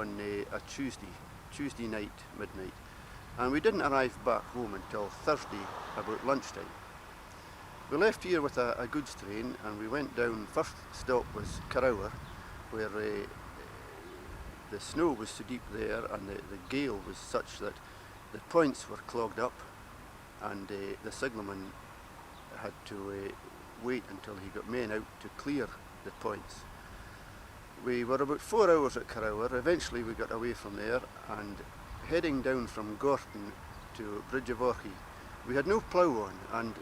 on a Tuesday night, midnight. And we didn't arrive back home until Thursday about lunchtime. We left here with a goods train and we went down. First stop was Carrower, where the snow was so deep there and the gale was such that the points were clogged up, and the signalman had to wait until he got men out to clear the points. We were about 4 hours at Carrower. Eventually we got away from there and heading down from Gorton to Bridge of Orchy. We had no plough on and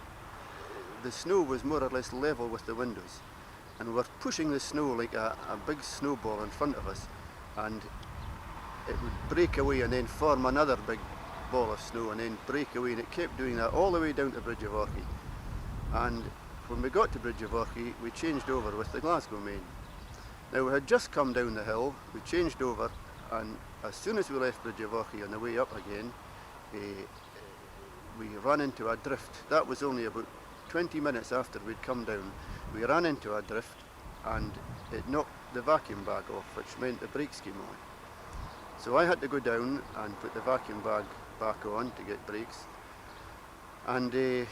the snow was more or less level with the windows, and we were pushing the snow like a big snowball in front of us, and it would break away and then form another big ball of snow and then break away, and it kept doing that all the way down to Bridge of Orchy. And when we got to Bridge of Orchy, we changed over with the Glasgow main. Now we had just come down the hill, we changed over, and as soon as we left Bridge of Orchy on the way up again, we ran into a drift. That was only about 20 minutes after we'd come down. We ran into a drift and it knocked the vacuum bag off, which meant the brakes came on. So I had to go down and put the vacuum bag back on to get brakes. And the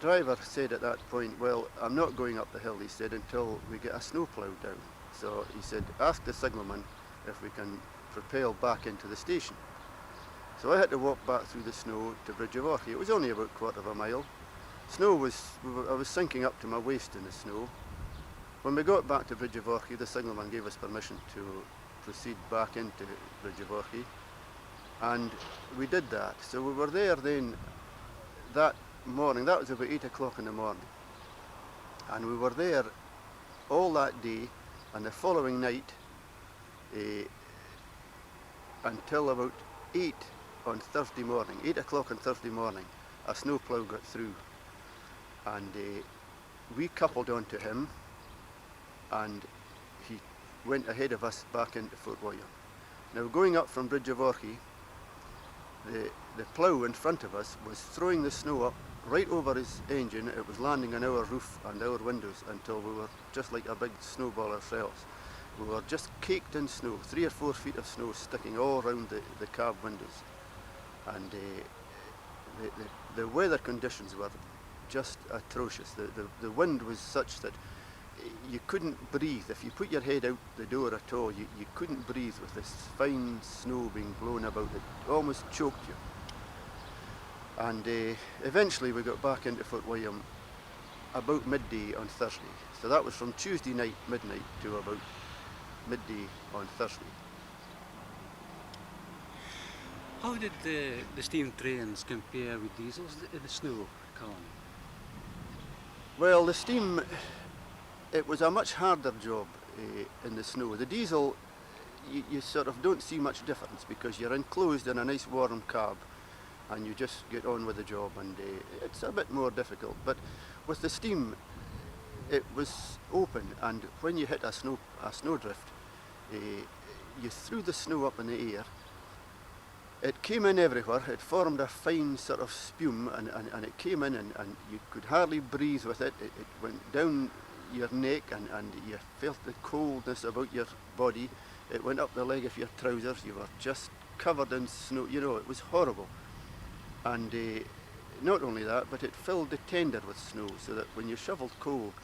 driver said at that point, well, I'm not going up the hill, he said, until we get a snowplough down. So he said, ask the signalman if we can propel back into the station. So I had to walk back through the snow to Bridge of Orchy. It was only about a quarter of a mile. I was sinking up to my waist in the snow. When we got back to Bridge of Orchy, the signalman gave us permission to proceed back into Bridge of Orchy, and we did that. So we were there then that morning. That was about 8 o'clock in the morning, and we were there all that day and the following night until about 8 on Thursday morning. 8 o'clock on Thursday morning, a snowplough got through, and we coupled onto him, and he went ahead of us back into Fort William. Now, going up from Bridge of Orchy, the plough in front of us was throwing the snow up right over his engine. It was landing on our roof and our windows until we were just like a big snowball ourselves. We were just caked in snow, 3 or 4 feet of snow sticking all around the cab windows. And the weather conditions were just atrocious. The wind was such that you couldn't breathe. If you put your head out the door at all, you couldn't breathe with this fine snow being blown about. It almost choked you. And eventually we got back into Fort William about midday on Thursday. So that was from Tuesday night, midnight, to about midday on Thursday. How did the steam trains compare with diesels in the snow, Callum? Well, the steam, it was a much harder job in the snow. The diesel, you sort of don't see much difference because you're enclosed in a nice warm cab and you just get on with the job, and it's a bit more difficult. But with the steam, it was open, and when you hit a snowdrift, you threw the snow up in the air. It came in everywhere. It formed a fine sort of spume, and it came in, and you could hardly breathe with it. It went down your neck, and you felt the coldness about your body. It went up the leg of your trousers. You were just covered in snow. You know, it was horrible. And not only that, but it filled the tender with snow, so that when you shovelled coal,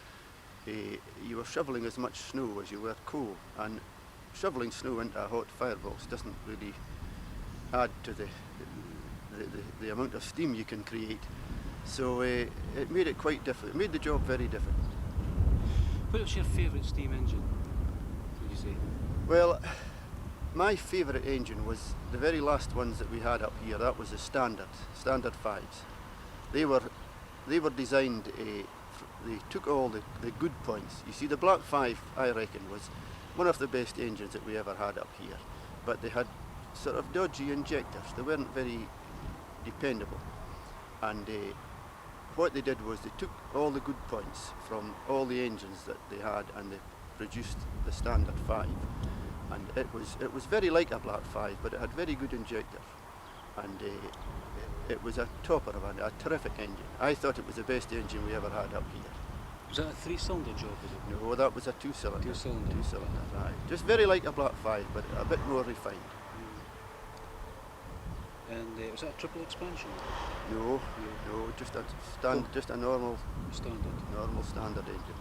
you were shovelling as much snow as you were coal. And shovelling snow into a hot firebox doesn't really add to the amount of steam you can create. So it made it quite difficult. It made the job very difficult. What's your favourite steam engine, would you say? Well, my favourite engine was the very last ones that we had up here. That was the standard 5s. They were designed, they took all the good points. You see, the Black 5, I reckon, was one of the best engines that we ever had up here. But they had sort of dodgy injectors. They weren't very dependable. And what they did was they took all the good points from all the engines that they had, and they produced the standard 5. And it was very like a Black 5, but it had very good injectors, and it was a topper of a terrific engine. I thought it was the best engine we ever had up here. Was that a three-cylinder job, was it? No, that was a two-cylinder. Two-cylinder. Two-cylinder, aye. Just very like a Black 5, but a bit more refined. And was that a triple expansion? No, just a normal Standard. standard engine.